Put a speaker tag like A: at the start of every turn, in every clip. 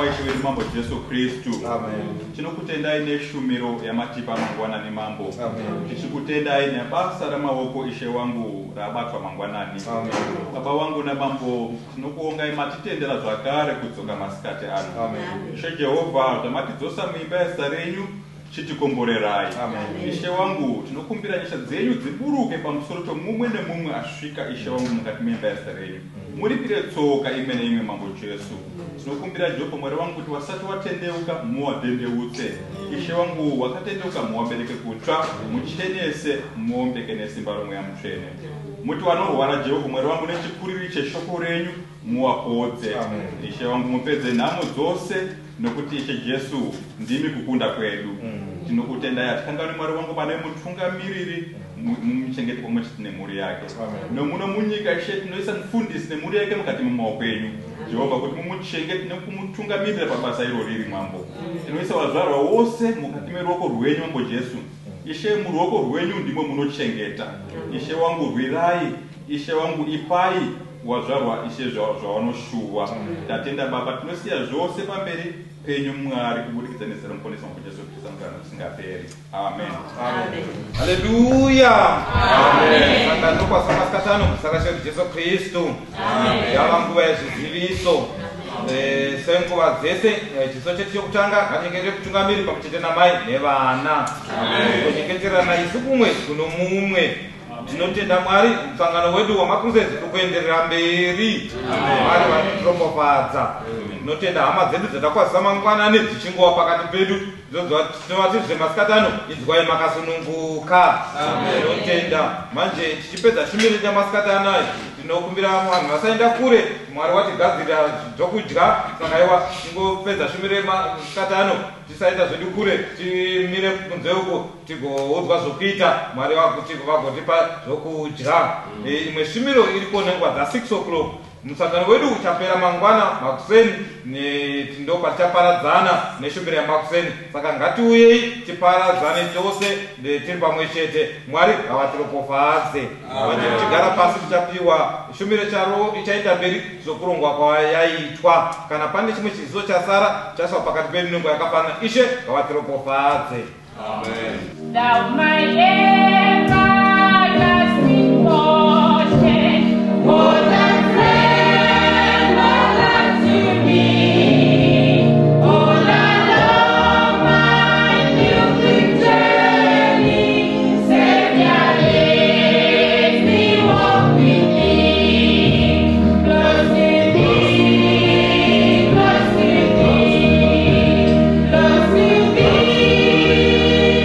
A: Ishe wedu Mambo Jesu Kristu.
B: Amen.
A: Tinokutendai neshumiro yamatipa mangwanani Mambo.
B: Amen.
A: Tichikutendai nebasa ramaoko Ishe wangu rabatwa mangwanani.
B: Amen.
A: Baba wangu naMambo, tinokuongai matitendera zvakare kudzoka masikati ano.
B: Amen.
A: Ishe Jehovha, tamatidzosa muimba yezita renyu, chitikomborerai.
B: Amen.
A: Ishe wangu, tinokumbira nyasha dzenyu dziburuke pamusoro pemumwe nemumwe asvika Ishe wangu mukati meimba yezita renyu. Muripire tsoka imwe neimwe Mambo Jesu. Tinokumbira Jehovha Mwari wangu kuti wasati watendeuka muwadendeutse. Ishe wangu wakatendeuka muwabereke kutsva, muchenese muombeke nesimba romweya mutsvene. Muti vanorwara Jehovha Mwari wangu nechikuriri cheshoko renyu muwapodze. Ishe wangu mupedze nhamo dzose nokuti Ishe Jesu ndimi kukunda kwedu. Tinokutendai atikanganwi Mwari wangu pane mutungamiriri mumuchengete pamwe chete nemhuri yake. Nomuno munyika Ishe tinoisa mufundisi nemhuri yake mukati mumaoko enyu Jehovha kuti mumuchengete nekumutungamirira pabasa iro riri Mambo. Tinoisa vazvarwa wose mukati meruoko rwenyu Mambo Jesu. Ishe muruoko rwenyu ndimo munochengeta. Ishe wangu rwirai, Ishe wangu ipai wazvarwa Ishe zvavanoshuva. Tatenda Baba, tinosiya zvose pamberi penyu Mwari kubudikidza nezera muponesi Mambo Jesu Kristu mugano kusingaperi. Amen.
B: Amen. Haleluya.
A: Amen.
B: Saka ndokwasa masikatano kusakasha Jesu Kristu.
A: Amen.
B: Yava nguva yezviziviso. Senguva dzese chiso chetu chokutanga ngachengetere kutungamiri pamwechete namai nevana. Tonyengeterana isu kumwe kuno mumwe. Tinotenda Mwari musangano wedu wamakrusades uri kuenderera mberi. Mwari vanotropofadza. Tinotenda hama dzedu dzatakwazisa mangwanani dzichingowa pakati pedu. Tinovati zvemasikatano inzwai makasununguka. Tinotenda manje tichipedza shumiro yamasikatano aya tinokumbira vanhu vasaenda kure. Mwari watigadzirira zvokudya, saka iwa tingopedza shumiro yemasikatano tisaenda zvedu kure, timire kunze uko tigoudzwa zvokuita. Mwari vagotipa zvokudya. Imwe shumiro iriko nenguva dza6 o'clock. Musangano wedu uchapera mangwana makuseni, ndopatichaparadzana neshumiro yamakuseni. Saka ngatiuyei tiparadzane tose tiri pamwe chete. Mwari ngavatropofadze. Tichigara pasi tichapiwa shumiro charo ichaita mberi zokurongwa kwayaitwa. Kana pane chimwe chiziso chasara chaswa pakati pedu nenguva yakafanana, Ishe ngavatropofadze.
A: Amen.
C: Thou my everlasting portion, more than friend, more than to me. All along my pilgrim journey, Savior, let me walk with thee. Close to thee, close to thee, close to thee,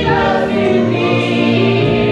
C: close to thee.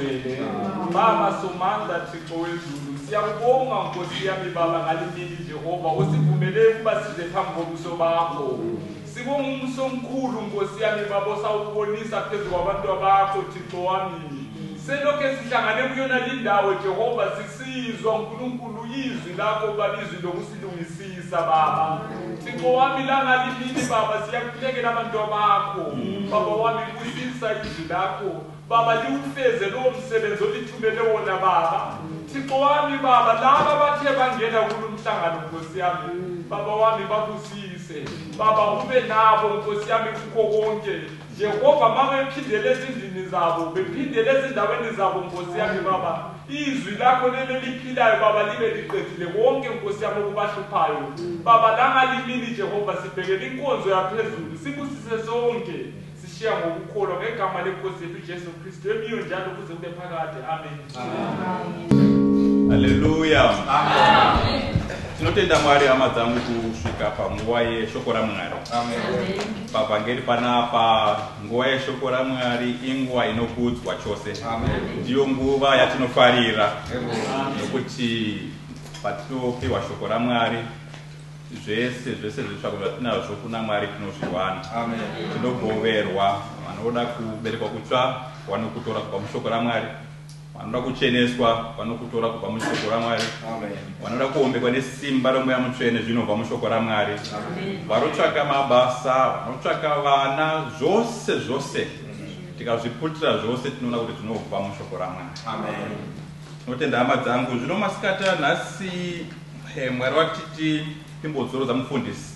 D: ngcwele. Baba somandla Thixo wezulu, siyakubonga Nkosi yami Baba ngalimini Jehova usivumele ukuba size phambi kobuso bakho. Sibonga umbuso omkhulu Nkosi yami Baba osawubonisa phezu kwabantu bakho Thixo wami. Selokhe sihlangane kuyona lindawo Jehova sisizwa uNkulunkulu izwi lakho Baba, izwi lokusilungisisa Baba. Thixo wami langalimini Baba siyakuphekela abantu bakho. Baba wami kusisa izwi lakho Baba, liwufeze lowo msebenzi olithumele wona Baba. Thixo wami Baba, laba bathe bangena kulo mhlangano Nkosi yami Baba wami babusise Baba, ube nabo Nkosi yami kukho konke Jehova. Mabephindele ezindlini zabo, bephindele ezindaweni zabo Nkosi yami Baba, izwi lakho lelo liphilayo Baba libe liqedile konke Nkosi yami okubahluphayo Baba. Langalimini Jehova sibhekele inkonzo yaphezulu, sibusise sonke sishiya ngokukholwa ngegama lenkosi yethu Jesu Kristu emiyo njalo kuze kube phakade. Amen.
A: Haleluya. Amen. Tinotenda Mwari hama dzangu kusvika panguva yeshoko raMwari.
B: Amen.
A: Baba ngeri panapa nguva yeshoko raMwari inguva inokudzwa chose.
B: Amen.
A: Ndiyo nguva yatinofarira nokuti patinopiwa shoko raMwari zvese zvitsvako zvatinazvo kuna Mwari tinozviwana.
B: Amen.
A: Tinogoverwa, vanoda kuberekwa kutsva vanokutora kubva mushoko raMwari, vanoda kucheneswa vanokutora kubva mushoko raMwari, vanoda kuombekwa nesimba romweya mutsvene zvinobva mushoko raMwari, vanotsvaka mabasa, vanotsvaka vana, zvose tikazviputira zvose tinoona kuti zvinobva mushoko raMwari. Tinotenda hama dzangu, zvino masikati nhasi Mwari watiti timbodzorodza mufundisi,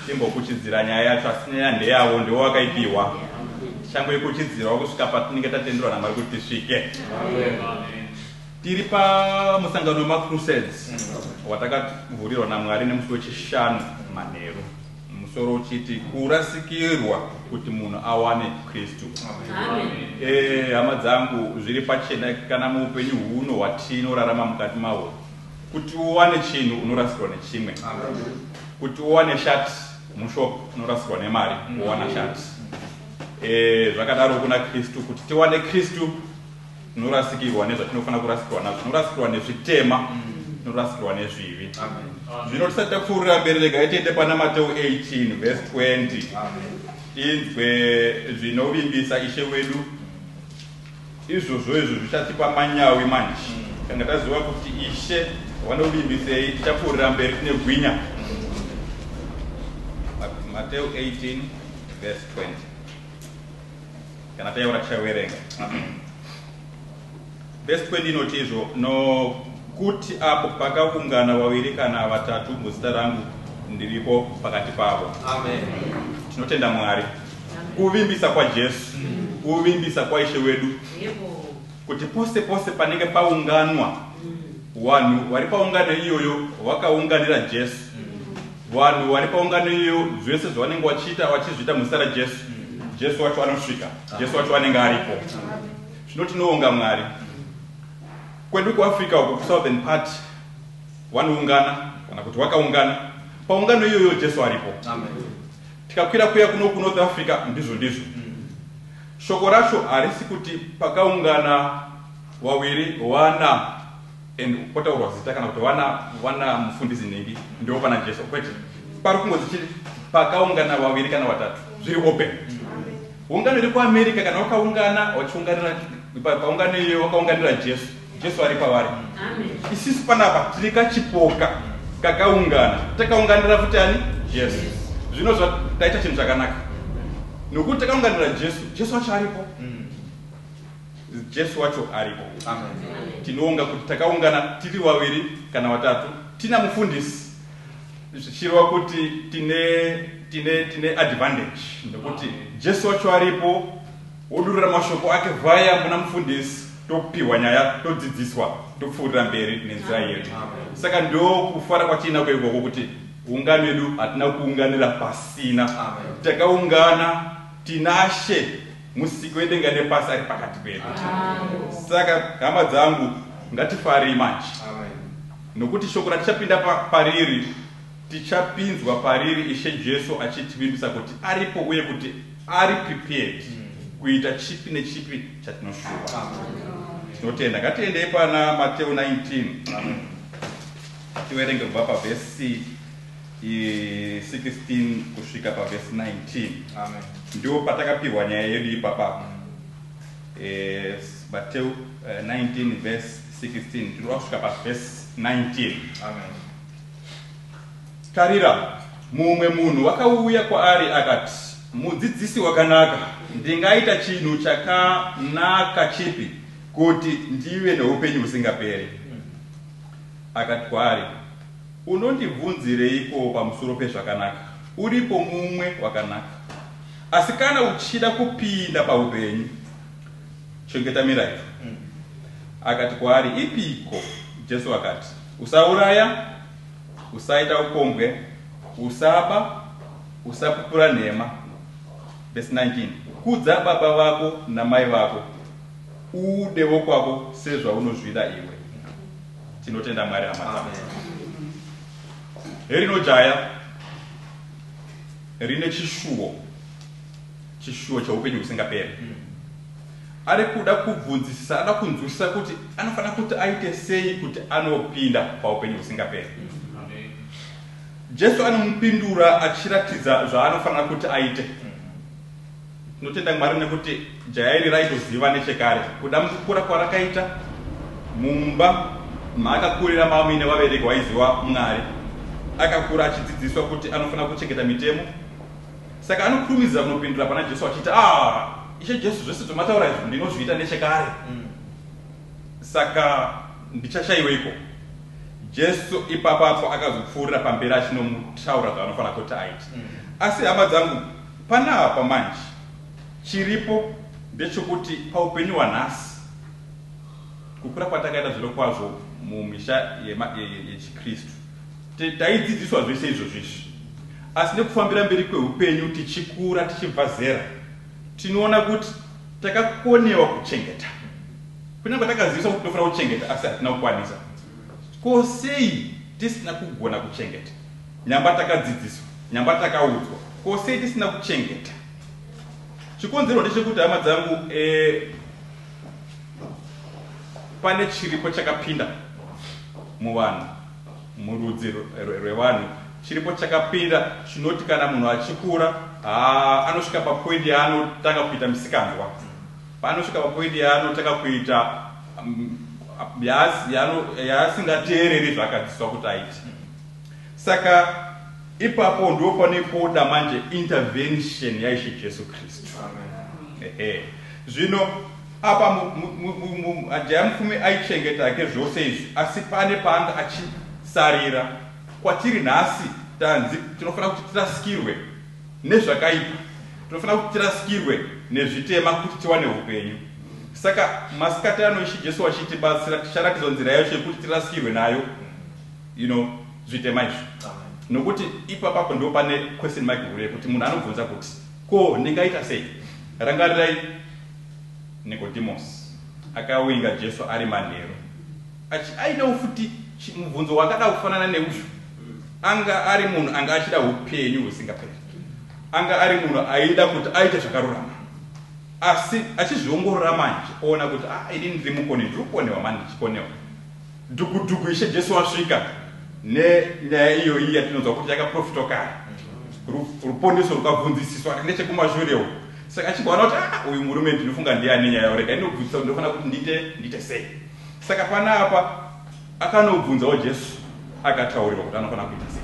A: timbokuchidzira nyaya yacho, asi nyaya ndeyavo ndiwo wakaipiwa. Tichangoikuchidzirawo kusvika patinenge tatenderwa naMwari kuti tisvike. Tiri pamusangano wemaCrusades watakavhurirwa naMwari nemusi wechishanu manheru. Musoro uchiti kurasikirwa kuti munhu awane Kristu. Hama dzangu, zviri pachena kana muupenyu huno hwatinorarama mukati maho, kuti uwane chinhu unorasikirwa nechimwe. Kuti uwane shati mushopu unorasikirwa nemari, uwana shati. Zvakadaro kuna Kristu, kuti tiwane Kristu tinorasikirwa nezvatinofanira kurasikirwa nazvo. Tinorasikirwa nezvitema, tinorasikirwa nezvivi. Zvino tisati tapfuurira mberi, regai tiende pana Mateo 18 verse 20. Inzwe zvinovimbisa Ishe wedu, izvozvo zvichatipa manyawi manje. Kanga taziva kuti Ishe vanovimbisei, tichapfuurira mberi tine gwinya. Mateo 18 verse 20. Kana tayaura tichaverenga. Verse 20 inoti izvo, nokuti apo pakaungana vaviri kana vatatu muzita rangu ndiripo pakati pavo. Tinotenda Mwari kuvimbisa kwa Jesu, kuvimbisa kwa Ishe wedu, kuti pose panenge paunganwa vanhu vari paungano iyoyo vakaunganira Jesu, vanhu vari paungano iyoyo zvese zvavanenge vachiita vachizviita muzita raJesu, Jesu wacho anosvika, Jesu wacho anenge aripo. Zvino tinoonga Mwari. Kwedu kuAfrica uko kusouthern part vanoungana kana kuti vakaungana paungano iyoyo Jesu aripo. Tikakwira kuya kuno North Africa ndizvo. Shoko racho harisi kuti pakaungana wawiri wana potaurwa zita kana kuti wana mufundisi nhingi ndio pana Jesu, kwete pari kungozi chiri pakaungana wawiri kana watatu, zviri open. Ungano iri kuAmerica kana wakaungana wachiunganira paungano iyo wakaunganira Jesu, Jesu ari pavari. Isisi panapa tiri kachipoka kakaungana, takaunganira futi ani Jesu. Zvino zvataita chinhu chakanaka nokuti takaunganira Jesu, Jesu wacho aripo. Jesu wacho aripo. Tinoonga kuti takaungana tiri wawiri kana watatu, tina mufundisi, zvichireva kuti tine advantage nokuti Jesu wacho aripo, wodurura mashoko ake vaya muna mufundisi, topiwa nyaya, todzidziswa, topfuurira mberi nenzira yedu. Saka ndo kufara kwatinako ikoko kuti ungano yedu hatina kuunganira pasina. Takaungana tinashe musiki wedenga nepasi ari pakati pedu. Saka hama dzangu ngatifari manje, nokuti shoko ratichapinda pariri tichapinzwa pariri Ishe Jesu achitivimbisa kuti aripo uye kuti ari prepared kuita chipi nechipi chatinoshuva. tinotenda. Ngatiendei pana Mateo 19 tiverenge kubva pavhesi 16 kusvika pavhesi 19. Ndio patakapirwa nyaya yedu ipapa. Mateo 19 verse 16 tinoda kusvika pavhesi 19. Tarira, mumwe munhu wakauya kwaari akati, mudzidzisi wakanaka, ndingaita chinhu chakanaka chipi kuti ndive neupenyu husingaperi? Akati kwaari, unondibvunzireiko pamusoro pezvakanaka? Uripo mumwe wakanaka. Asi kana uchida kupinda paupenyu, chengeta mirayiro. Akati kwaari, ipiko? Jesu akati, usauraya, usaita upombwe, usaba, usapupura nhema. Verse 19. Kudza baba vako namai vako, udewo kwako sezvaunozvida iwe. Tinotenda Mwari hama. Rino jaya rine chishuwo chaupenyu husingaperi. Ari kuda kubvunzisisa, ada kunzwisisa kuti anofana kuti aite sei kuti anopinda paupenyu husingaperi. Jesu anomupindura achiratidza zvaanofanira kuti aite. Tinotenda Mwari nekuti jaya iri raitoziva nechekare kuda mukukura kwarakaita mumba maakakurira mami nevabereki vaiziva Mwari. Akakura achidzidziswa kuti anofanira kuchengeta mitemo. Saka anokurumidza kunopindura pana Jesu achiti, Ishe Jesu, zvese zvamataura izvi ndinozviita nechekare. Saka ndichashayiweiko. Jesu ipapapo akazopfuurira pamberi achinomutaura zvaanofanira kuti aite. Asi hama dzangu, panapa manje chiripo ndechekuti paupenyu hwanhasi kukura kwatakaita zviro kwazvo mumisha yechiKristu taidzidziswa zvese izvozvizvi, asi nekufambira mberi kweupenyu tichikura tichibva zera tinoona kuti takakonewa kuchengeta. Kunyange takaziviswa kuti tinofanira kuchengeta asi hatina kukwanisa. Ko sei tisina kugona kuchengeta? Nyamba takadzidziswa, nyamba takaudzwa, ko sei tisina kuchengeta? Chikonzero ndechekuti hama dzangu pane chiripo chakapinda muvanhu, murudzi rwevanhu. Chiripo chakapinda chinoti kana munhu achikura anosvika papoindi yaanotanga kuita misikanzwa, panosvika papoindi yaanotanga kuita yaasingateereri zvakadzidziswa kuti aite. Saka ipapo ndo panepoda manje intervention yaIshe Jesu Kristu. Zvino apa jaya mupfumi aichengeta ke zvose izvi, asi pane paanga achisarira. Kwatiri nhasi tinofanira kuti tirasikirwe nezvakaipa, tinofanira kuti tirasikirwe nezvitema kuti tiwane upenyu. Saka masikati ano Ishe Jesu wachitibatsira ticharatidzwa nzira yacho yekuti tirasikirwe nayo zvitema izvi. Nokuti ipapapo ndo pane question mark huru yekuti munhu anobvunza kuti ko ndingaita sei? Rangarirai Nicodemus akawinga Jesu ari manheru ainawo futi mubvunzo wakada kufanana neuzvo. Anga ari munhu anga achida upenyu husingaperi, anga ari munhu aida kuti aite zvakarurama, asi achizviongorora manje oona kuti ini ndiri mukoni, ndiri kukonewa mani, ndichikonewa. Dhuku Ishe Jesu wasvika nenyaya iyoyi yatinonzwa kuti yakaprofitwa kare, ruponeso rukabvunzisiswa nechekumashure uko. Saka achigona kuti uyu murume ndinofunga ndiani nyaya yoreka inobvunzisa kuti ndinofanira kuti ndiite sei. Saka panapa akanobvunzawo Jesu akataurirwa kuti anofanira kuita sei.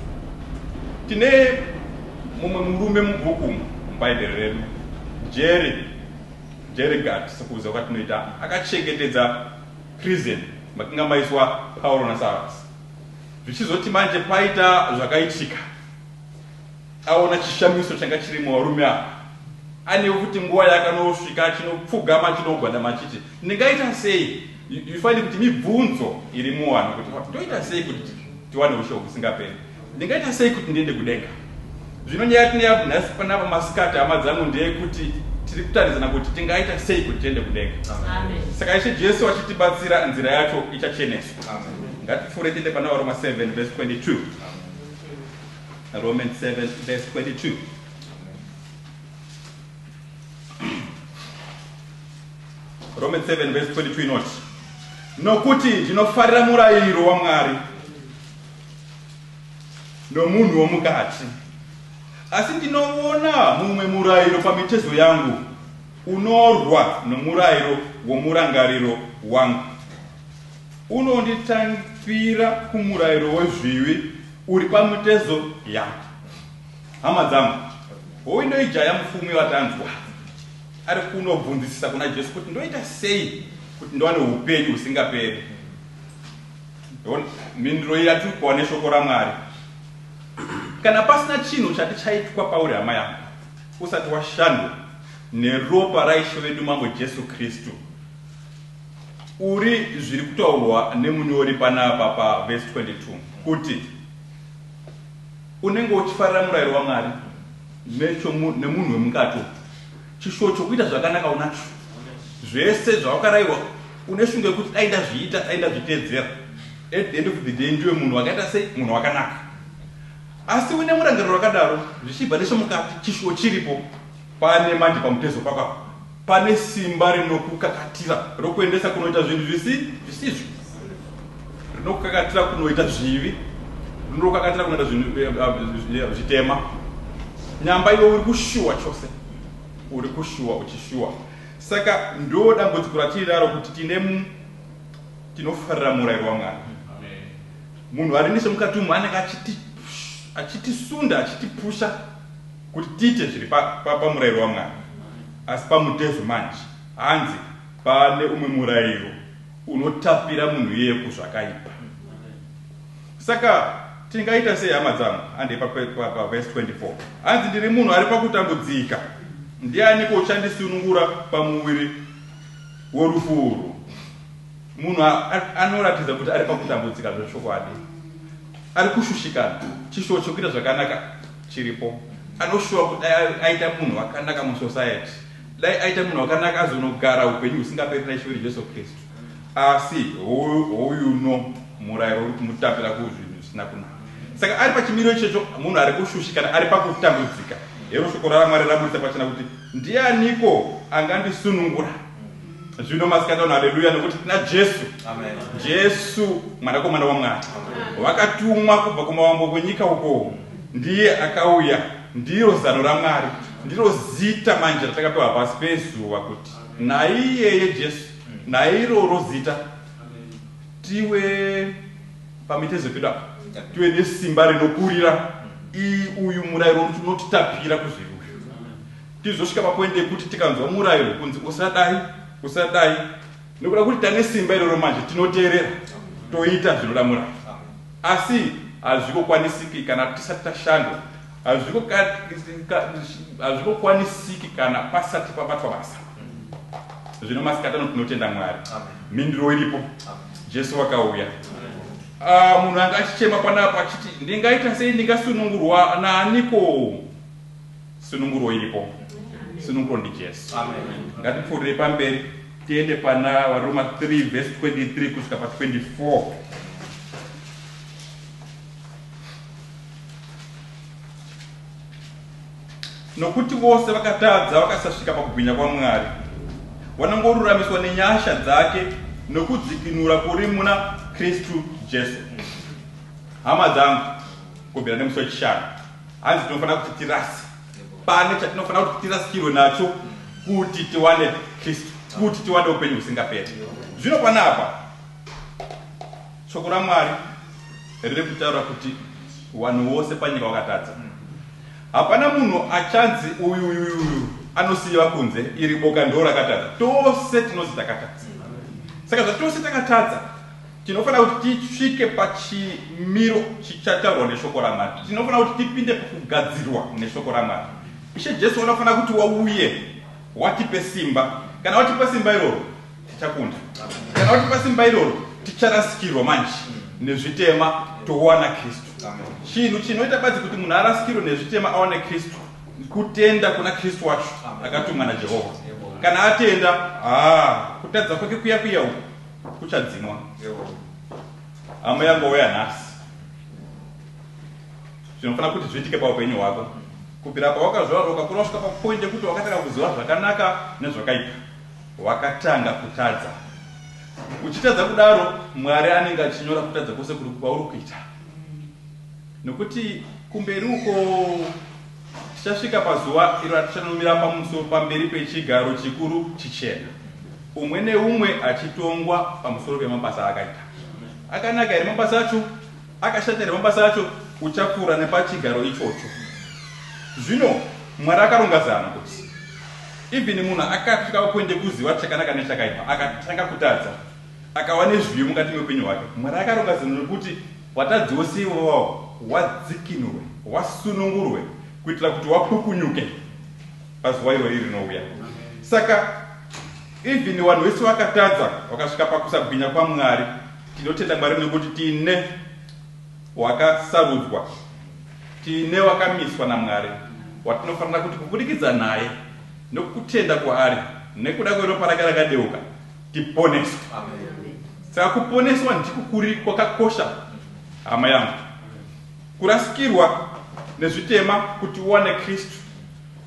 A: Tine mumwe murume mubhuku mubhaibheri redu, Jerry Gad, sekuuza kwatinoita, akachengetedza prison makanga maiswa Paulo naSilas. Zvichizoti manje paita zvakaitika, aona chishamiso changa chiri muvarume ava, anewo kuti nguva yakanosvika chinopfugama chinogwada chiti ndingaita sei? Ifanire kuti mibvunzo iri muvanhu kuti ndoita sei kuti tiwane ushe husingaperi, ndingaita sei kuti ndiende kudenga. Zvino nyaya tineyapo nhasi panapa masikati hama dzangu ndeyekuti tiri kutaridzana kuti tingaita sei kuti tiende kudenga. Saka Ishe Jesu achitibatsira nzira yacho ichacheneswa. Ngatifure tiende pana Roma 7 verse 22. Romans 7 verse 22. Romans 7 verse 22 inoti, nokuti ndinofarira murayiro waMwari nomunhu womukati. Asi ndinoona mumwe murayiro pamitezo yangu unorwa nomurayiro womurangariro wangu, unonditambira kumurayiro wezvivi uri pamitezo yangu. Hama dzangu, hoyu ndoijaya mufumi watanzwa ari kunobvunzisisa kuna Jesu kuti ndoita sei kuti ndowane upenyu husingaperi. Mindiro iyi yatiri kuona neshoko raMwari. Kana pasina chinhu chati chaitwa pauri hama yangu usati washandwa neropa raishe wedu mambo Jesu Kristu, uri zviri kutaurwa nemunyori panapa paverse 22 kuti unenge uchifarira murayiro waMwari nemunhu wemukati, chishuwo chokuita zvakanaka unacho, zvese zvawakarayirwa une shungu yekuti dai ndazviita, dai ndazviteedzera. At the end of the day ndiwe munhu wakaita sei? Munhu wakanaka. Asi une murangariro wakadaro, zvichibva nechemukati chishuwo chiripo, pane manje pamutezo pako, pane simba rinokukakatira rokuendesa kunoita zvinhu zvisizvo, rinokukakatira kunoita zvivi, rinokukakatira kunoita zvinhu zvitema. Nyamba iwe uri kushuwa chose, uri kushuwa uchishuwa. Saka ndo dambudziko ratinaro kuti tinofarira murayiro waMwari. Munhu ari nechemukati umu anenge achitisunda, achitipusha kuti tiite zviri pamurayiro waMwari. Asi pamutezo manje hanzi pane umwe murayiro unotapira munhu iye kuzvakaipa. Saka tingaita sei hama dzangu? Ande paverse 24 hanzi ndiri munhu ari pakutambudzika, ndianiko uchandisunungura pamuviri worufuru? Munhu anoratidza kuti ari pakutambudzika zvechokwadi, ari kushushikana, chishuwo chokuita zvakanaka chiripo, anoshuwa kuti aita munhu wakanaka musociety, dai aita munhu wakanaka azonogara upenyu husingaperi naIshe Jesu Kristu. Asi hoyu murayiro uri kumutapira kuzvinhu zvisina kunaka. Saka ari pachimiro ichocho munhu ari kushushikana, ari pakutambudzika. Hero shoko raMwari raburitsa pachena kuti ndianiko angandisunungura? Zvino masikataona haleluya, nokuti tina Jesu.
B: Amen.
A: Jesu mwanakomana waMwari, wakatumwa kubva kumavambo kwenyika uko, ndiye akauya, ndiro zano raMwari, ndiro zita manje ratakapewa pasi pezuva kuti naiyeye Jesu, nairoro zita tive pamitezo pedu apa, tive nesimba rinokurira uyu murayiro unotitapira kuzvivi uyu. Tizosvika papoindi yekuti tikanzwa murayiro kunzi usadai, nokuda kuti tane simba iroro manje tinoteerera, toita zvinoda murayiro. Asi hazvikokwanisiki kana tisati tashandwa, hazvikokwanisiki kana pasati pabatwa basa. Zvino masikatano tinotenda Mwari. Mindiro iripo, Jesu wakauya. Munhu anga achichema panapa achiti ndingaita sei ndingasunungurwa naaniko? Sununguro iripo, sununguro ndi Jesu. Ngatipfuurire pamberi tiende pana Varoma 3 verse 23 kusvika pa 24. Nokuti vose vakatadza vakasasvika pakubwinya kwaMwari, vanongoruramiswa nenyasha dzake nokudzikinura kuri muna Kristu Jesu. Hama dzangu, kubvira nemusi wechishanu, hanzi tinofanira kuti tirasi, pane chatinofanira kuti tirasikirwe nacho kuti tiwane Kristu, kuti tiwane upenyu husingaperi. Zvino panapa shoko raMwari riri kutaura kuti vanhu vose panyika vakatadza. Hapana munhu achanzi uyu anosiyiwa kunze, iri boka ndo rakatadza. Tose tinozi takatadza. Saka zvatose takatadza, tinofanira kuti tisvike pachimiro chichataurwa neshoko raMwari. Tinofanira kuti tipinde pakugadzirwa neshoko raMwari. Ishe Jesu unofanira kuti wauye watipe simba. Kana watipa simba iroro tichakunda. Kana watipa simba iroro ticharasikirwa manje nezvitema towana Kristu. Chinhu chinoita badzi kuti munhu arasikirwe nezvitema awane Kristu, kutenda kuna Kristu wacho akatumwa naJehovha. Kana atenda, kutadza kwake kuya uku kuchadzimwa. Hama yangu wauya nhasi, zvinofanira kuti zviitike paupenyu hwako. Kubvira pawakazvarwa ukakura kusvika papoindi yekuti wakatanga kuziva zvakanaka nezvakaipa, wakatanga kutadza. uchitadza kudaro Mwari anenge achinyora kutadza kwose kuri kwauri kuita. Nokuti kumberi uko tichasvika pazuva iro atichanomira pamusoro pamberi pechigaro chikuru chichena. Umwe neumwe achitongwa pamusoro pemabasa akaita. Akanaka here mabasa acho, akashata here mabasa acho, uchapfuura nepachigaro ichocho. Zvino Mwari akaronga zana kuti even munhu akasvika kuende kuziva chakanaka nechakaipa, akatanga kutadza, akawa nezviyo mukati meupenyu hwake. Mwari akaronga zana nokuti watadzi wose iwovawo wadzikinurwe, wasunungurwe, kuitira kuti wapukunyuke pazuva iro rinouya. Saka even vanhu vese vakatadza, vakasvika pakusabwinya kwaMwari, tinotenda Mwari nekuti tine wakasarudzwa, tine wakamiswa naMwari, watinofanira kuti kubudikidza naye nokutenda kwaari nekuda kweropa rake rakadeuka tiponeswe. Saka kuponeswa ndikukuri kwakakosha hama yangu. Kurasikirwa nezvitema kuti uwane Kristu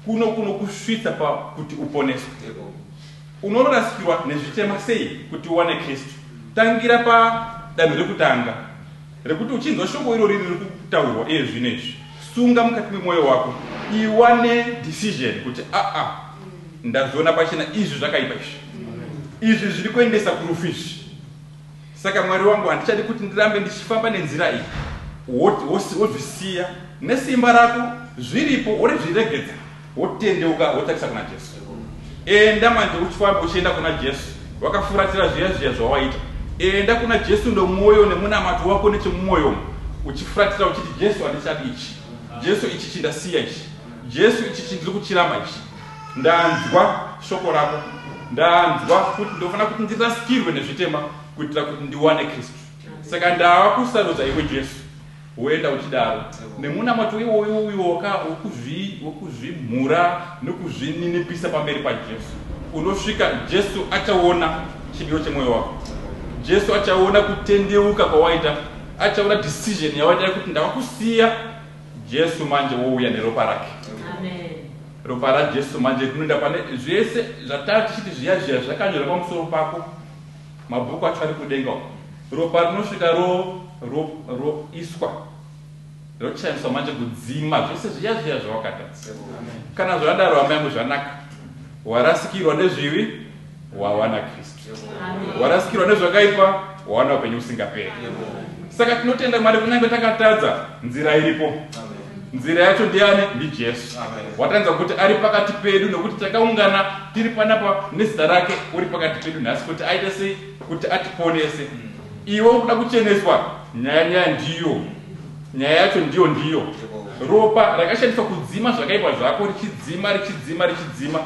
A: kuno kusvitsa pakuti uponeswe. Unorasikirwa nezvitema sei kuti uwane Kristu? Tangira padanho rekutanga rekuti uchinzwa shoko iro riri kutaurwa zvinezvi, sunga mukati memwoyo wako, iwane decision kuti ndaziona pachena izvi zvakaipa izvi zviri kuendesa kurufu izvi. Saka Mwari wangu handichadi kuti ndirambe ndichifamba nenzira iyi, wozvisiya nesimba rako zviripo, wozviregedza, wotendeuka, wotakisa kuna Jesu. Enda manje uchifamba uchienda kuna Jesu, wakafuratira zviya zvawaita. Enda kuna Jesu ndomwoyo nemunamato wako nechemumwoyo, uchifuratira uchiti Jesu handichadi ichi, Jesu ichi chindasiya ichi, Jesu ichi chindiri kuchiramba ichi. Ndanzwa shoko rako, ndanzwa kuti ndofana kuti ndirasikirwe nezvitema kuitira kuti ndiwane Kristu. Saka ndava kusarudza iwe Jesu, woenda uchidaro nemunamato iwoyo wokuzvimhura nokuzvininipisa pamberi paJesu. Unosvika Jesu achaona chidiyo chemwoyo wako, Jesu achaona kutendeuka kwawaita, achaona decision yawaita kuti ndava kusiya. Jesu manje wouya neropa rake. Amen. Ropa raJesu manje rinoenda pane zvese zvatati chiti zviya zvakanyorwa pamusoro pako, mabhuku acho ari kudenga. Ropa rinosvika roiswa, rochaiswa manje kudzima zvese zviya zvawakatadza. Kana zvadaro hama yangu zvanaka, warasikirwa nezvivi, wawana Kristu. Warasikirwa nezvakaipa, wawana upenyu usingaperi. Saka tinotenda Mwari kunyange takatadza, nzira iripo. Nzira yacho ndiani? Ndi Jesu. Watanza kuti ari pakati pedu nokuti takaungana tiri panapa nezita rake, uri pakati pedu nhasi kuti aite sei, kuti atiponese. Iwe unoda kucheneswa, nyaya ndiyo, nyaya yacho ndiyo. Ropa rakashandiswa kudzima zvakaipa zvako, richidzima.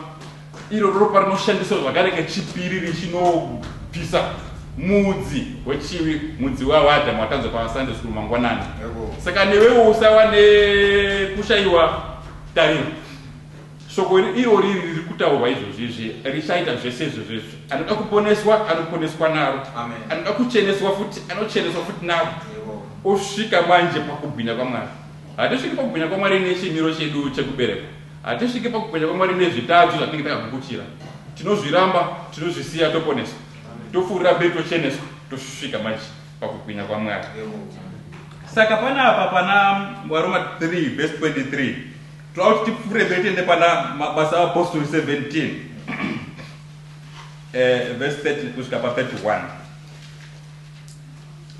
A: Iro ropa rinoshandiswa zvakare kechipiri richinopisa mudzi wechivi, mudzi waAdhamu watanzwa paSunday school mangwanani. Saka newewo usawa nekushayiwa tariro. Shoko iro riri kutaurwa izvozvizvi richaita zvese izvozvizvi. Anoda kuponeswa, anoponeswa naro. Anoda kucheneswa futi, anocheneswa futi naro. Osvika manje pakubwinya kwaMwari. Hatisviki pakubwinya kwaMwari nechimiro chedu chekubereka, hatisviki pakubwinya kwaMwari nezvitatu zvatinenge takagukuchira. Tinozviramba, tinozvisiya, toponeswa, tofurira mberi, tocheneswa, tosvika manje pakubwinya kwaMwari. Saka panapa pana Waroma 3 verse 23 toda kuti tipfuure mberi tiende pana mabasa aapostoli 17 verse 30 kusvika pa 31.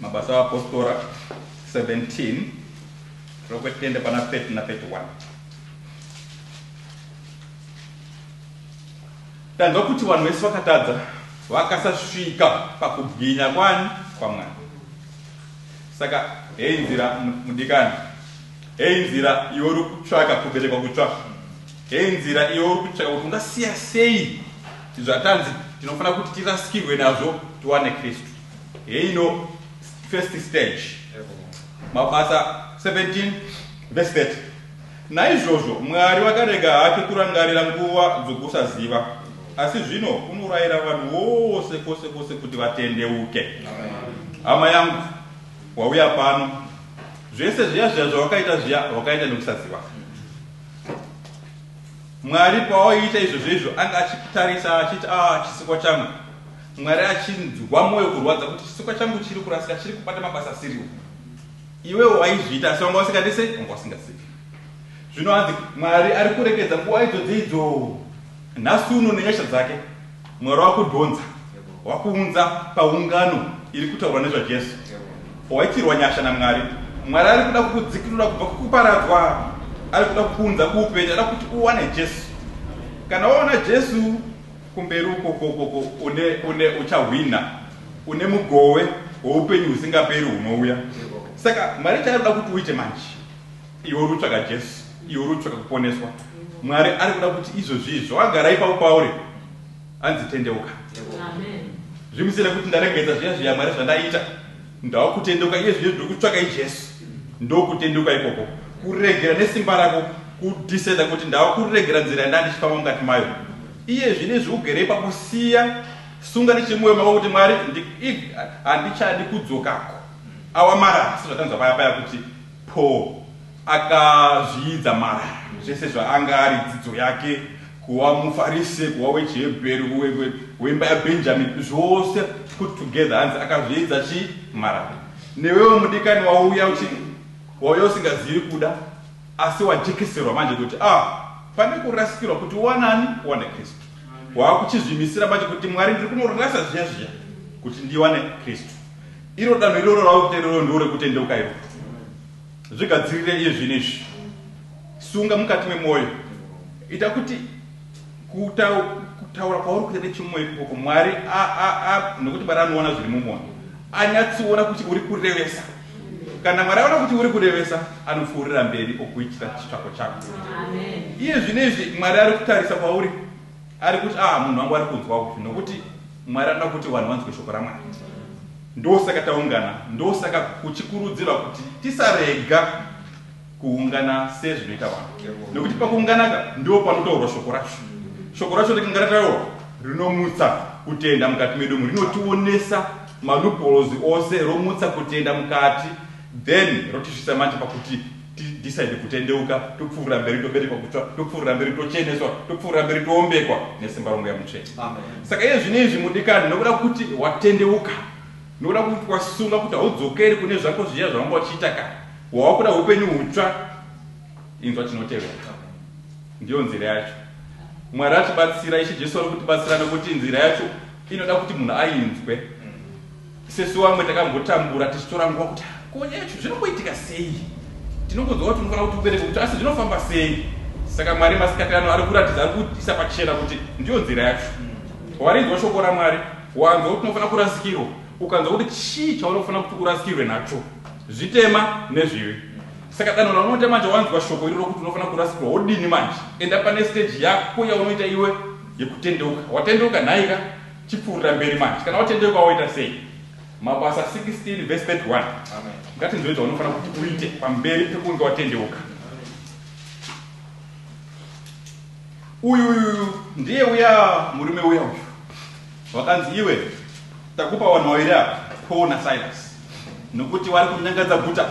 A: Mabasa aapostoli 17 toda tiende pana 30 na 31. Tanzwa kuti vanhu vese vakatadza, vakasasvika pakubwinya kwaMwari. Saka hei nzira mudikani, hei nzira iwe uri kutsvaka kuberekwa kutsvaka, hei nzira iwe uri kutsvaka kuti ungasiya sei zvatanzi tinofana kuti tirasikirwe nazvo tiwane Kristu. Hei ino first stage. Mabasa 17 verse 30. Naizvozvo Mwari vakarega hake kurangarira nguva dzokusaziva, asi zvino unorayira vanhu vose kwose kuti vatendeuke. Hama yangu, wauya pano, zvese zviya zvawakaita wakaita nekusaziva. Mwari pawaita izvozvo anga achitarisa achiti chisikwa changu Mwari achinzwa mwoyo kurwadza kuti chisikwa changu chiri kurasika, chiri kubata mabasa asiriwo. Iwe waizviita asi wanga usingandise, wanga usingazivi. Zvino hanzi Mwari ari kurekedza nguva idzo nhasi uno nenyasha dzake. Mwari wakudhonza, wakuunza paungano iri kutaura nezvaJesu. Waitirwa nyasha naMwari. Mwari ari kuda kukudzikinura kubva kukuparadzwa, ari kuda kukuunza kuupenyu, ari kuti uwane Jesu. Kana waona Jesu kumberi uko une uchahwina, une mugove woupenyu usingaperi unouya. Saka Mwari chaari kuda kuti uite manje, iwe uri kutsvaka Jesu, iwe uri kutsvaka kuponeswa. Mwari ari kuda kuti izvozvi zvawagara ipapo pauri anzi tendeuka. Zvimusira kuti ndaregedza zviya Mwari zvandaita, ndava kutendeuka. Iye zvino ndiri kutsvaka Jesu, ndokutendeuka ikoko, kuregera nesimba rako, kudhisenda kuti ndava kuregera nzira yandandichifamba mukati mayo. Iye zvinezvi ugere ipapo, siya sunga nechemwoyo mako kuti Mwari handichadi kudzokako. Awa marara sezvatanzwa paya kuti Paul akazviidza marara zvese zvaanga ari dzidzo yake, kuva muFarise, kuva wechiHebheru, wemba yaBhenjamini, zvose put together, hanzi akazviidza marara. Newewo mudikani wauya wauya usingazivi kuda, asi wajekeserwa manje kuti pane kurasikirwa kuti wanani wane Kristu. Wakuchizvimisira manje kuti Mwari ndiri kunorasa zviya kuti ndiwane Kristu. Iro danho iroro rakuteerero ndore kutendeuka iro. Zvigadzirire iye zvinezvi. Sunga mukati memwoyo. Ita kuti kutaura kwauri kuita nechimwoyo ikoko Mwari nokuti Mwari anoona zviri mumwoyo. Anyatsiona kuti uri kurevesa. Kana Mwari aona kuti uri kurevesa, anopfuurira mberi okuitira chitsvako chako. Iye zvinezvi Mwari ari kutarisa kwauri, ari kuti munhu wangu ari kunzwa kuti, nokuti Mwari anoda kuti vanhu vanzwe shoko raMwari. Ndosaka taungana, ndosaka kuchikurudzirwa kuti tisarega kuungana sezvinoita vanhu. Nokuti pakuunganaka ndo panotaurwa shoko racho. Shoko racho ringana taurwa rinomutsa kutenda mukati medu, rinotionesa malupolozi ose, romutsa kutenda mukati, then rotisvisa manje pakuti decide kutendeuka, topfuurira mberi, toberekwa kutsva, topfuurira mberi, tocheneswa, topfuurira mberi, toombekwa nesimba rongo yaMutsvene. Saka iye zvinezvi mudikani, nokuda kuti watendeuka, nokuda kuti wasunga kuti haudzokeri kune zvako zviya zvawanga uchiita kare, wawakuda upenyu hutsva, inzwa chinotevera. Ndiyo nzira yacho. Mwari atibatsira, Ishe Jesu ari kutibatsira nokuti nzira yacho inoda kuti munhu ainzwe. Sesu vamwe takambotambura tichitora nguva kuti konya yacho zvinomboitika sei? Tinongoziva kuti unofanira kuti ubereke kuti asi zvinofamba sei? Saka Mwari masikati ano ari kuratidza, ari kuisa pachena kuti ndiyo nzira yacho. Warinzwa shoko raMwari, wanzwa kuti unofanira kurasikirwa, ukanzwa kuti chii chaunofanira kuti urasikirwe nacho, zvitema nezvivi. Saka danho raunoita manje wanzwa shoko iroro kuti unofanira kurasikirwa, wodini manje? Enda pane stage yako yaunoita iwe yekutendeuka. Watendeuka nhaika, chipfuurira mberi manje. Kana watendeuka waita sei? Mabasa 16 verse 31. Ngatinzwe zvaunofanira kuti uite pamberi pekunge watendeuka. Uyu ndiye uya murume uya uyu wakanzi iwe takupa vanhu vaviri apa, Paul naSilas, nokuti vari kunyangadza guta,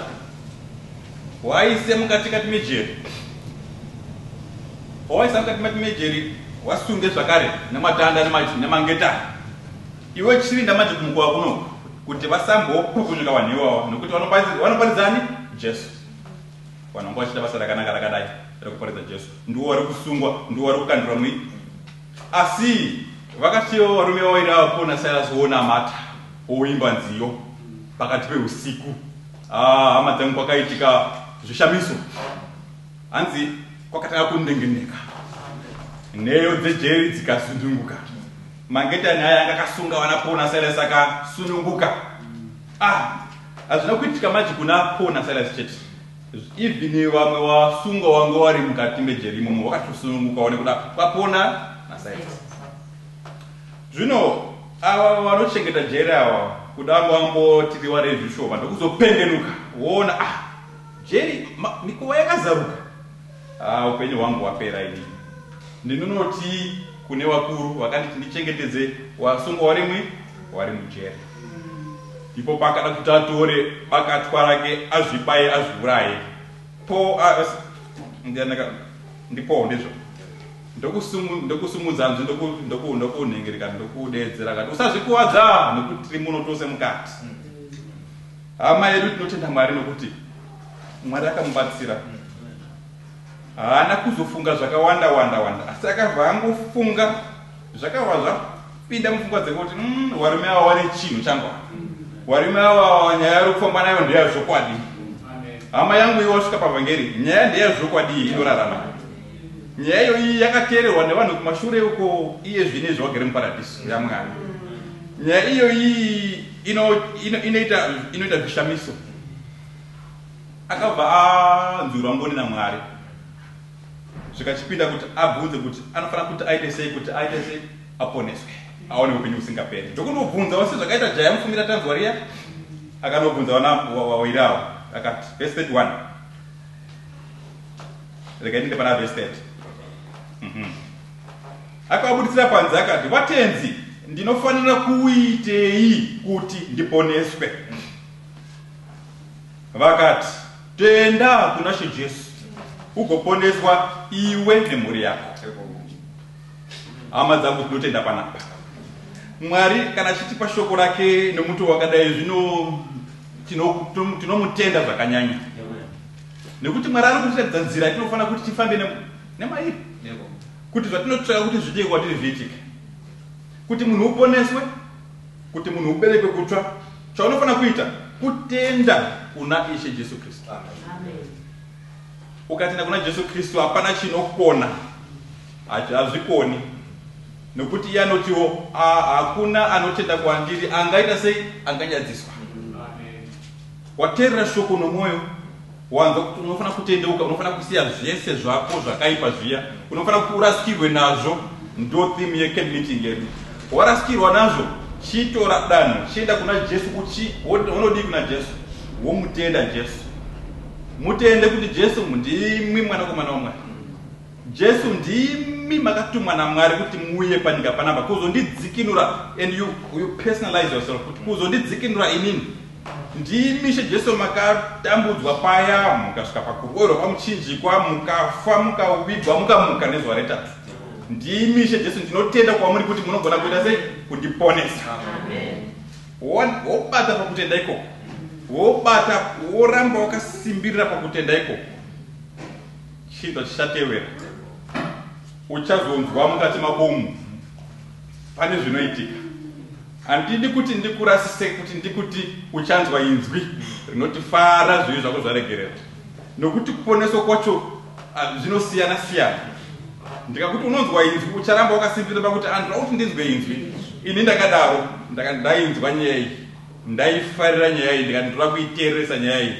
A: waise mukati mejeri, waisa mukati mejeri, wasunge zvakare nematanda nemangetani. Iwe chirinda manje kumukova kuno kuti vasambopukunyuka vanhu ivavo, nokuti vanoparidzani Jesu. Vanhu vanga vachita basa rakanaka rakadai rekuparidza Jesu, ndiwo vari kusungwa, ndiwo vari kukandura mui. Asi vakatiwo varume vaviri ava, Paul naSilas, vonamata, voimba nziyo pakati peusiku. Hama dzangu kwakaitika zvishamiso, hanzi kwakatanga kundengeneka, nheyo dzejeri dzikasununguka, mangetani aya anga akasunga vana Paul naSilas akasununguka. Hazvina kuitika manje kuna Paul naSilas chete, even vamwe vasungwa vanga vari mukati mejeri imomo vakatosununguka one kuda kwaPaul naSilas. Zvino ava vanochengeta jeri ava kuda vambotiri vari zvishoma ndokuzopendenuka woona jeri mikova yakazaruka. Upenyu hwangu hwapera ini. Ndinonoti kune vakuru vakanditi ndichengetedze wasungwa vari mujeri. Ipo pakada kuti atore bakatwa rake azvibaye azviuraye. Ndipo ndizvo ndokusumudza nzwi ndokunhengereka ndokudedzera kati usazvikuwadza nekuti munotose mukati. Hama yedu tinotenda Mwari nokuti Mwari akamubatsira. Haana kuzofunga zvakawanda asi akabva angofunga zvakabva zvapinda mupfungwa dzake kuti varume ava wane chinhu changwa. Varume ava nyaya yari kufamba nayo ndeyazvokwadi. Hama yangu iwasvika pavhangeri, nyaya ndeyazvokwadi inorarama. Nyaya iyoyi yakateererwa nevanhu kumashure uko iye zvinezvi wagere muparadhiso yaMwari. Nyaya iyoyi inoita zvishamiso. Akabva anzwirwa ngoni naMwari. Zvikachipinda kuti abvunze kuti anofana kuti aite sei aponeswe. Aone upenyu usingaperi. Ndokundobvunza wose zvakaita jaya mufumira tanzwa riya. Akanobvunza wawirawo. Akati verse 31. Rekaende pana verse 30. Akabudisira panze akati vatenzi ndinofanira kuitei kuti ndiponeswe. Vakati tenda kuna She Jesu ugoponeswa iwe nemhuri yako. Hama dzangu tinotenda panapa. Mwari kana achitipa shoko rake nemuto wakadai zvino tinomutenda zvakanyanya. Nekuti Mwari ari kutiratidza nzira tinofana kuti tifambe nemairi. Kuti zvatinotsvaka kuti zviitike kwatiri zviitike. Kuti munhu uponeswe, kuti munhu uberekwe kutsva, chaunofana kuita kutenda kuna Ishe Jesu Kristu. Ukatenda kuna Jesu Kristu hapana chinokona. Hazvikoni. Nekuti iye anotiwo hakuna anotenda kwandiri angaita sei anganyadziswa. Wateerera shoko nomwoyo wanza kuti unofana kutendeuka, unofana kusiya zvese zvako zvakaipa zviya, unofana kurasikirwe nazvo. Ndo theme yeCamp meeting yedu. Warasikirwa nazvo chitora danho chienda kuna Jesu. Unodii kuna Jesu? Womutenda Jesu. Mutende kuti Jesu ndimi mwanakomana waMwari. Jesu ndimi makatumwa naMwari kuti muuye panyika panapa kuzondidzikinura, and you personalize yourself kuti kuzondidzikinura inini. Ndimi She Jesu makatambudzwa paya, mukasvika pakuroverwa pamuchinjikwa, mukafa, mukavigwa, mukamuka nezuva retatu. Ndimi She Jesu ndinotenda kwamuri kuti munogona kuita sei kundiponesa. Wobata pakutenda ikoko, wobata woramba wakasimbirira pakutenda ikoko, chinhu chichatevera. Uchazonzwa mukati mabomu pane zvinoitika. Handidi kuti ndikurasise kuti ndikuti uchanzwa inzwi rinotifara zvivi zvako zvaregerera. Nokuti kuponeswa kwacho zvinosiyana siyana. Ndikakuti unonzwa inzwi ucharamba wakasimbirira pakuti andira kuti ndinzwe inzwi. Ini ndakadaro ndainzwa nyaya iyi, ndaifarira nyaya iyi, ndikandira kuiteeresa nyaya iyi.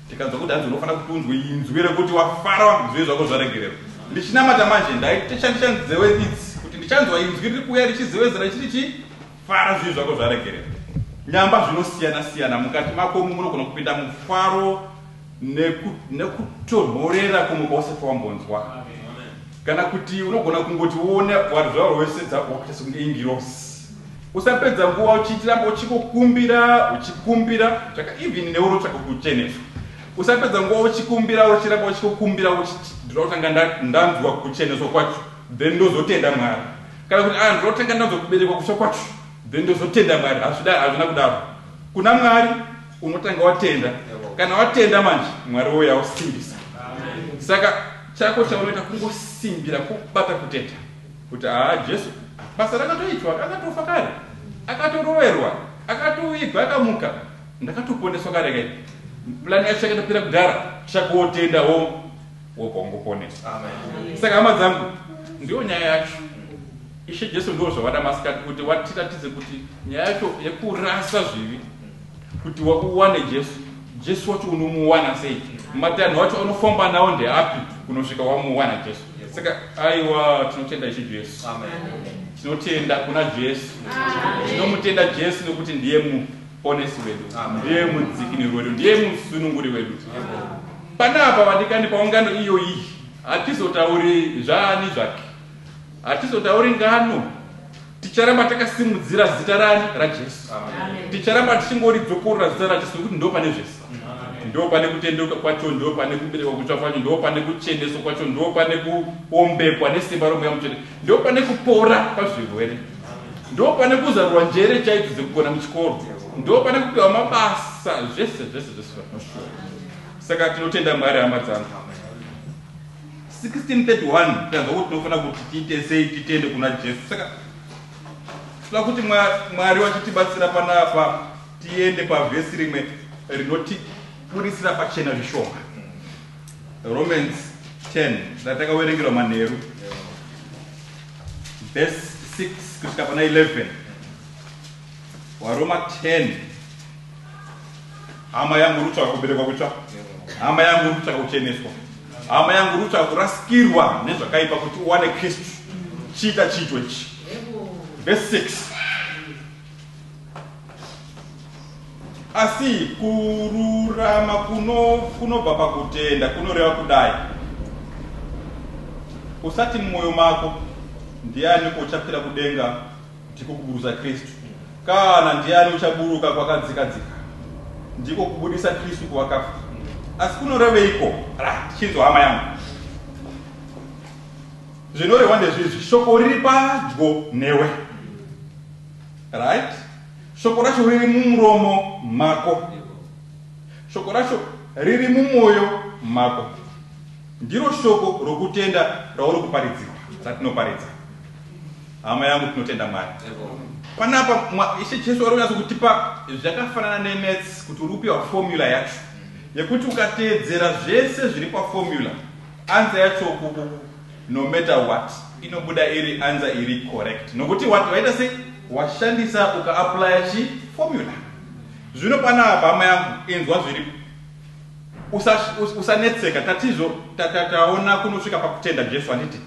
A: Ndikanzwa kuti hanzi unofana kuti unzwe inzwi rekuti wafara zvivi zvako zvaregerera. Ndichinamata manje ndaitoshandisa nzeve idzi kuti ndichanzwa inzwi riri kuuya richizewedzera chiri fara zvivi zvako zvaregerera. Nyamba zvinosiyana siyana mukati mako munogona kupinda mufaro nekutonhorera kumuka usati wambonzwa. Kana kuti unogona kungoti uone warizvaro wese wakuita sekunge ingirosi. Usapedza nguva uchitiramba uchikumbira even neurotsvaka kucheneswa. Usapedza nguva uchikumbira ndinotanga ndanzwa kucheneswa kwacho, then ndozotenda Mwari. Kana kuti ndinotanga ndanzwa kuberekwa kufa kwacho, then ndozotenda Mwari. Hazvina kudaro. Kuna Mwari unotanga watenda. Kana watenda manje Mwari uya usimbisa. Saka chako chaunoita kungosimbira kubata kutenda. Kuti Jesu basa rakatoitwa, akatofa kare, akatoroverwa, akatoigwa, akamuka, ndakatoponeswa kare kare. Plani yacho yakatopera kudhara, chakotenda wokongoponeswa. Saka hama dzangu, ndiyo nyaya yacho. Ishe Jesu ndiwo zvawada masikati kuti watiratidze kuti nyaya yacho yekurasa zvivi, kuti wakuwane Jesu wacho unomuwana sei, matanho wacho unofamba nawo ndeapi kunosvika wamuwana Jesu. Saka aiwa tinotenda Ishe Jesu. Tinotenda kuna Jesu. Tinomutenda Jesu nekuti ndiye muponesi wedu, ndiye mudzikinuri wedu, ndiye musununguri wedu. Panapa vandikani paungano iyo iyi hatizotauri zvani zvake, hatizotauri ngano. Ticharamba takasimudzira zita rani? RaJesu. Ticharamba tichingori dzokorora zita raJesu nekuti ndo pane zvese. ndo pane kutendeuka kwacho, ndo pane kuberekwa kutsva kwacho, ndo pane kucheneswa kwacho, ndo pane kuombekwa nesimba romweya mutsvene, ndo pane kupora pazvirwere, ndo pane kuzarurwa njere chaidzo dzekugona muchikoro, ndo pane kupiwa mabasa, zvese zvanoshuva. Saka tinotenda Mwari hama dzangu. 1631 tanzwa kuti tinofanira kuti tiite sei titende kuna Jesu. Saka tinoda kuti Mwari wachitibatsira panapa tiende pavhesi rimwe rinotiburisira pachena zvishoma. Romans 10 ratakawerengerwa manheru, verse 6 kusvika pana 11. Waroma 10. Hama yangu rutsvaka kuberekwa kutsva, hama yangu rutsvaka kucheneswa, hama yangu rutsvaka kurasikirwa nezvakaipa kuti uwane Kristu. Chiita chiito ichi. Verse 6. Asi kururama kunobva pakutenda kunoreva kudai: usati mumwoyo mako, ndiani uchapfira kudenga ndiko kuburusa Kristu, kana ndiani uchaburuka kwakadzika-dzika ndiko kubudisa Kristu kuvakafa. Asi kunoreveiko? Chinzwa hama yangu, zvinorehwa ndezvizvi: shoko riri padyo newe, right? Shoko racho riri mumuromo mako, shoko racho riri mumwoyo mako. Ndiro shoko rokutenda rauri kuparidzirwa, ratinoparidza. Hama yangu, tinotenda Mwari. Panapa Ishe Jesu arikunyatsa kutipa zvakafanana nemaths, kuti uri kupiwa formula yacho yekuti ukateedzera zvese zviri paformula, answer yacho no matter what inobuda iri answer iri correct, nokuti waita sei washandisa ukaapply chi formula. Zvino panapa hama yangu, inzwa zviripo, usanetseka. Tatizvo taona kunosvika pakutenda Jesu, handiti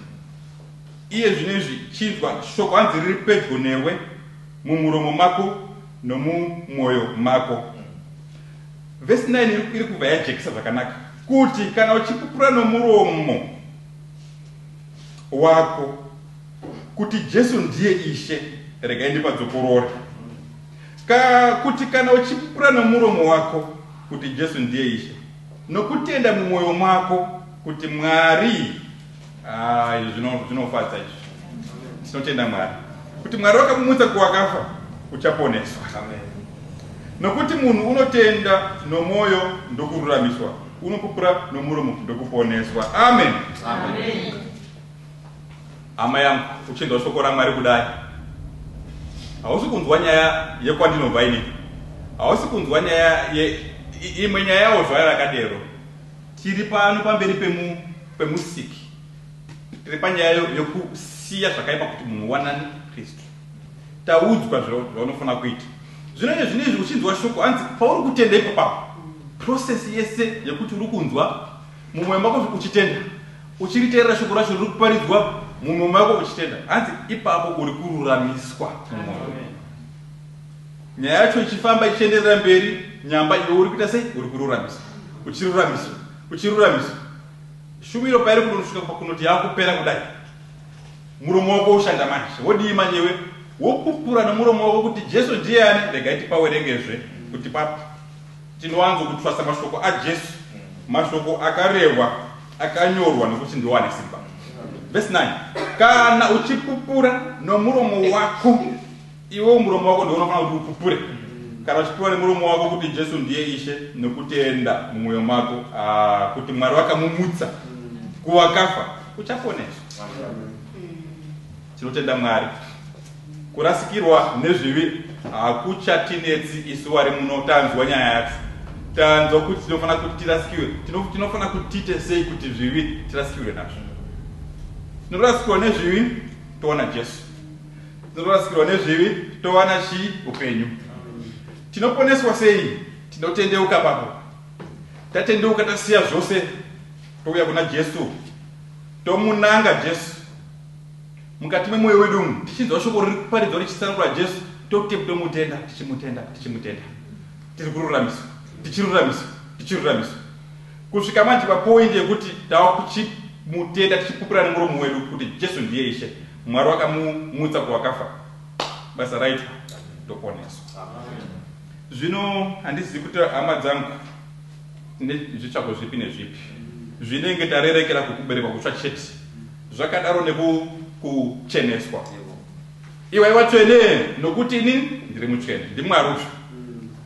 A: iye zvinezvi chinzwa shoko hanzi riri pedyo newe, mumuromo mako nomumwoyo mako. Verse 9 iri kubva yajekisa zvakanaka, kuti kana uchipupura nomuromo wako kuti Jesu ndiye Ishe, regai ndipadzokorore, kuti kana uchipupura nomuromo wako kuti Jesu ndiye Ishe, nokutenda mumwoyo mako kuti Mwari, zvinofadza izvi. Tinotenda Mwari kuti Mwari wakamumutsa kuvakafa, uchaponeswa. Nokuti munhu unotenda nomwoyo ndokururamiswa, unopupura nomuromo ndokuponeswa. Amen. Hama yangu, uchinzwa shoko raMwari kudai, hausi kunzwa nyaya yekwandinobva ini, hausi kunzwa nyaya imwe nyaya yawo zvaya rakadero. Tiri pano pamberi pemusiki, tiri panyaya yokusiya zvakaipa kuti munhu wanani Kristu. Taudzwa zvaunofanira kuita. Zvino zvinezvi uchinzwa shoko, hanzi pauri kutenda ipapo, process yese yekuti uri kunzwa mumwoyo mako uchitenda, uchiriteerera shoko racho riri kuparidzwa mumwoyo mako uchitenda, hanzi ipapo uri kururamiswa mumwoyo. Nyaya yacho ichifamba ichienderera mberi, nyamba iwe uri kuita sei? Uri kururamiswa, uchiruramiswa. Shumiro pairi kunosvika pakunoti yakupera kudai, muromo wako ushanda manje. Wodii manje iwe? Wopupura nomuromo wako kuti Jesu ndiani. Regai tipawerengezve kuti tinowanzo kutwasa mashoko aJesu, mashoko akarehwa akanyorwa nokuti ndiwo ane simba. Verse 9, kana uchipupura nomuromo wako, iwe muromo wako ndio unofanira kuti upupure. Kana uchipupura nomuromo wako kuti Jesu ndiye Ishe, nokutenda mumwoyo mako kuti Mwari wakamumutsa kuvakafa, uchaponeswa. Tinotenda Mwari. Kurasikirwa nezvivi hakuchatinetsi isu vari muno. Tanzwa nyaya yacho, tanzwa kuti tinofanira kuti tirasikirwe, tinofanira kuti tiite sei kuti zvivi tirasikirwe nazvo. Tinorasikirwa nezvivi towana Jesu, tinorasikirwa nezvivi towana upenyu. Tinoponeswa sei? Tinotendeuka papo, tatendeuka tasiya zvose, touya kuna Jesu, tomunanga Jesu mukati memwoyo wedu umu, tichinzwa shoko riri kuparidzwa richitsanangura Jesu, tomutenda, tichimutenda, tiri kururamiswa, kusvika manje papoindi yekuti tava kuchimutenda, tichipupura nomuromo wedu kuti Jesu ndiye Ishe, Mwari wakamumutsa kuvakafa, basa raitwa, toponeswa. Zvino handizivi kuti hama dzangu, nezvitsvako zvipi nezvipi zvinenge tarerekera kukuberekwa kutsva chete zvakadaro nekucheneswa iwe watsvene nokuti ini ndiri mutsvene ndimwari utsva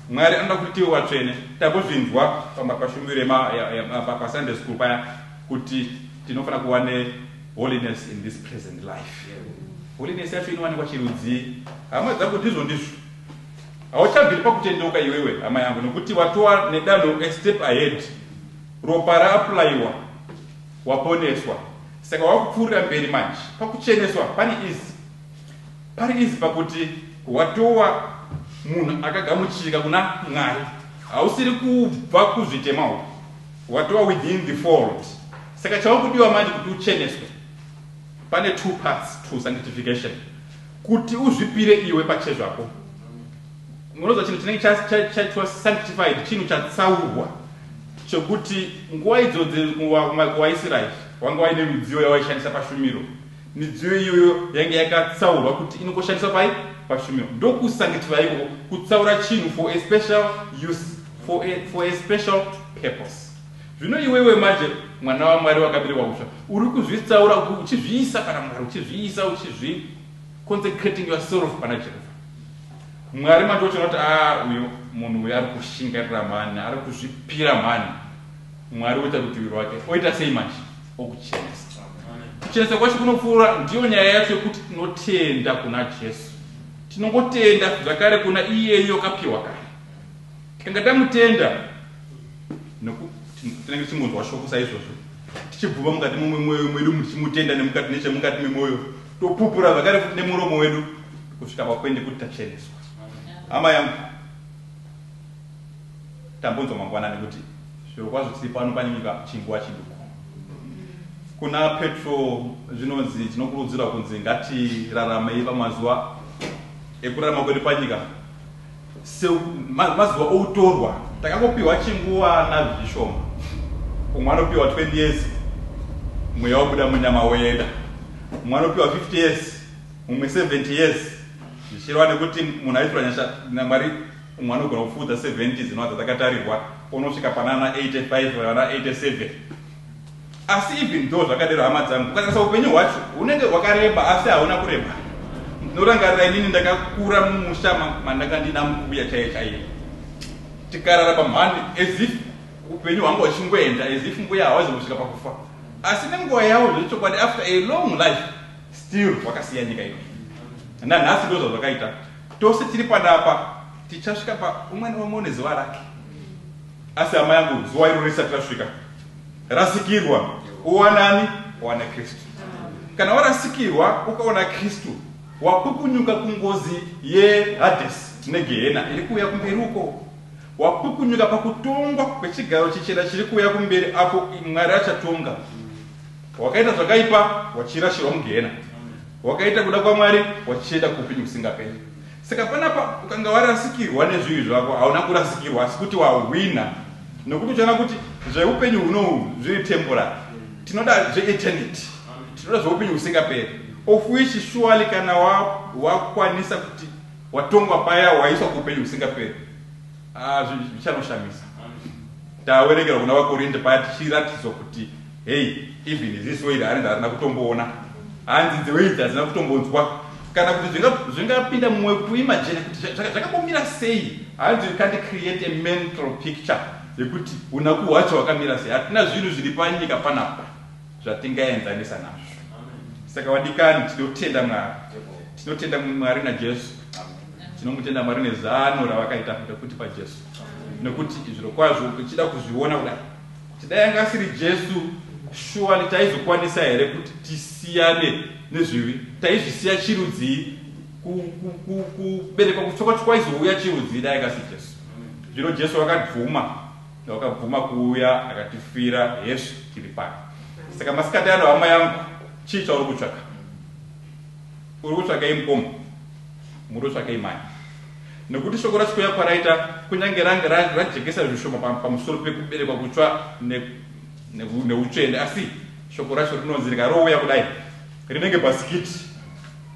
A: mwari anoda kuti iwe watsvene tambozvinzwa pamashumiro pasunday school paya kuti tinofanira kuva neholiness in this present life. Holiness yacho inowanikwa chirudzi. Hama dzangu ndizvo ndizvo hauchabviri pakutendeuka iwewe hama yangu nokuti watova nedanho a step ahead. Ropa raaplayiwa waponeswa saka wakupfuurira mberi manje pakucheneswa pari izi pakuti watova munhu akagamuchirika kuna Mwari hausiri kubva kuzvitemawo watova within the fold saka chawakudiwa manje kuti ucheneswe pane two parts to sanctification kuti uzvipire iwe pache zvako munoza chinhu chinenge chaitwa sanctified chinhu chatsaurwa chokuti nguva idzodzi kuvaisraeri wanga waine midziyo yawaishandisa pashumiro midziyo iyoyo yange yakatsaurwa kuti inongoshandiswa pai pashumiro ndokusanctify iko kutsaura chinhu for a special use for a special purpose. Zvino iwewe manje mwana waMwari wakaberekwa kutsva uri kuzvitsaura uchizviisa kana Mwari uchizviisa consecrating yourself pana Jehovha. Mwari manje uchiona kuti uyo munhu uyo ari kushingarira mani ari kuzvipira mani Mwari oita kuti uyo wake oita sei manje okuchenesa. Kuchenesa kwacho kunopfuura ndiyo nyaya yacho yekuti tinotenda kuna Jesu tinongotenda zvakare kuna iyeyo kapiwa kare tikanga tamutenda tinenge tichimuzwa shoko saizvozvo tichibvuma mukati memwoyo mwedu tichimutenda nemukati nechemukati memwoyo topupura zvakare futi nemuromo wedu kusvika pakuende kuti tacheneswa. Hama yangu tambonzwa mangwanani kuti zviro kwazvo tiri pano panyika chinguva chiduku kuna Petro zvinonzi tinokurudzirwa kunzi ngatirarameyi pamazuva ekurarama kwedu panyika mazuva outorwa takangopiwa chinguva nazvishoma umwe anopiwa 20 years mweya wabuda munyama woenda umwe anopiwa 50 years umwe 70 years zvichireva nekuti munhu aitirwa nyasha naMwari umwe anogona kupfuudza 70 dzinoadza takatarirwa unosvika panana 85 pana 87 asi even though zvakadero hama dzangu ukatarisa upenyu hwacho hunenge hwakareba asi hauna kureba. Ndinorangarira inini ndakakura mumusha mandakandina mukuya chaiye tikarara pamhandi as if upenyu hwangu hwachingoenda as if mbuya hawaizi kusvika pakufa asi nenguva yavo zvechokwadi after a long life still wakasiya nyika ino nanhasi ndo zvazvakaita tose tiri panapa tichasvika paumwe neumwe nezuva rake asi hama yangu zuva iro risati rasvika rasikirwa uwanani wana Kristu. Kana warasikirwa ukaona Kristu wapukunyuka kungozi yeHades negehena iri kuuya kumberi uko wapukunyuka pakutongwa kwechigaro chichena chiri kuuya kumberi apo Mwari achatonga. Wakaita zvakaipa wachirashirwa mugehena wakaita kuda kwaMwari wachienda kuupenyu kusingaperi. Saka panapa ukanga warasikirwa nezvivi zvako hauna kurasikirwa asi kuti wahwina nokuti uchaona kuti zveupenyu hunohu zviri temporary tinoda zveeternity tinoda zveupenyu husingaperi of which surely kana wakwanisa kuti watongwa paya waiswa kuupenyu husingaperi zvichanoshamisa. Tawerekera kuna vakorinde paya tichiratidzwa kuti hey even this way harina kutomboona hanzi the way hadzina kutombonzwa kana kuti zvingapinda mumwe kuimagine kuti zvakambomira sei hanzi can't create a mental picture yekuti unaku hwacho hwakamira sei. Hatina zvinhu zviri panyika panapa zvatingaenzanisa nazvo. Saka wadikani tinotenda Mwari naJesu tinomutenda Mwari nezano ravakaita kuti paJesu nekuti zviro kwazvo tichida kuzviona kudai tidai anga asiri Jesu surely taizokwanisa here kuti tisiyane nezvivi taizvisiya chirudzi kuberekwa kutsoka kwaizouya chirudzi dai anga asiri Jesu. Zvino Jesu wakabvuma kuuya akatifira Yesu tiri pano. Saka masikati ano hama yangu chii chauri kutsvaka? Uri kutsvaka imukomo muri kutsvaka imani nekuti shoko racho yaparaita kunyange range rajekesa zvishoma pamusoro pekuberekwa kutsva neutsvene asi shoko racho rinonzi rikarouya kudai rinenge bhasikiti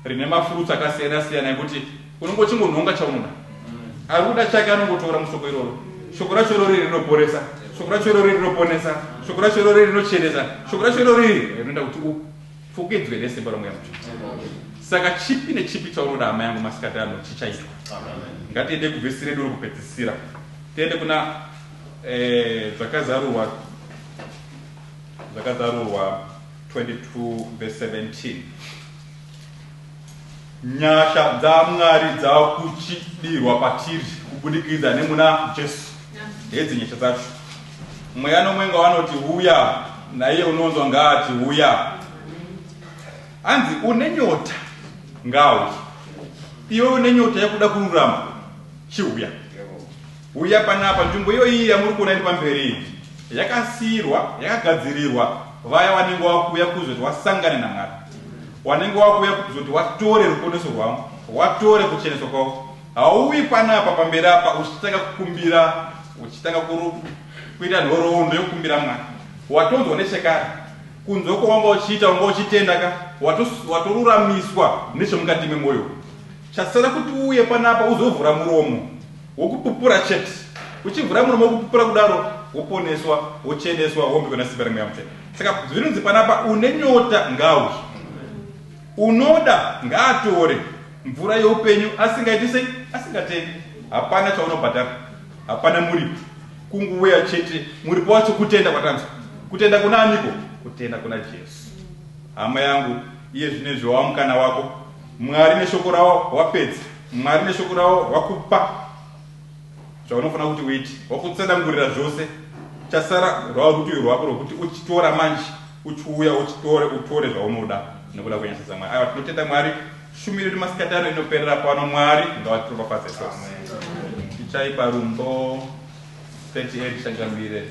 A: rine mafurutsi akasiyana siyana ekuti unongochingonhonga chaunoda ari kuda chake anongotora mushoko iroro shoko racho iroro rinoporesa shoko racho irori rinoponesa, shoko racho irori rinochenesa, shoko racho irori rinoenda kuti upfukedzwe nesimba romweya mutsvene. Saka chipi nechipi chaunoda hama yangu masikati ano chichaitwa. Ngatiende kuvhesi redu rokupedzisira, tiende kuna zvakazarurwa 22 verse 17. Nyasha dzaMwari dzakuchidirwa patiri kubudikidza nemuna Jesu. Hedzi nyasha dzacho. Mweya nomwe ngavanoti huya, naiye unonzwa ngaati huya. Anzi une nyota ngauye. Iwe une nyota yakuda kururama chiuya. Uya panapa nzvimbo iyo iyi yamuri kuona iri pamberi yakasiyirwa, yakagadzirirwa vaya vanenge vakuuya kuzoti wasangane naMwari, wanenge vakuuya kuzoti watore ruponeso rwavo, watore kucheneswa kwavo. Hauyi panapa pamberi apa uchitanga kukumbira, uchitanga kuita nhoroondo yokukumbira Mwari. Watonzwa nechekare, kunze kwawanga uchiita wanga uchitenda ka, watoruramiswa nechemukati memwoyo. Chasara kuti uye panapa uzovhura muromo wokupupura chete. Uchivhura muromo wokupupura kudaro woponeswa, wocheneswa, wombekwa nesimba remweya mutsvene. Saka zvinonzi panapa une nyota ngauye, unoda ngaatore mvura youpenyu asingaiti sei, asingatengi. Hapana chaunobhadhara, hapana muripo, kunguweya chete. Muripo wacho kutenda kwatanzwa. Kutenda kuna aniko? Kutenda kuna Jesu. Hama yangu, iye zvinezvi wamukana wako, Mwari neshoko rawo wapedza, Mwari neshoko rawo wakupa zvaunofana kuti uite, wakutsanangurira zvose. Chasara rwava kuti rwako rwokuti uchitora manje, uchiuya utore zvaunoda nekuda kwenyasha dzaMwari. Aiwa, tinotenda Mwari. Shumiro yedu masikati ano inoperera pano. Mwari ngatiropafadze tose. Tichaipa rumbo 38 shangambire.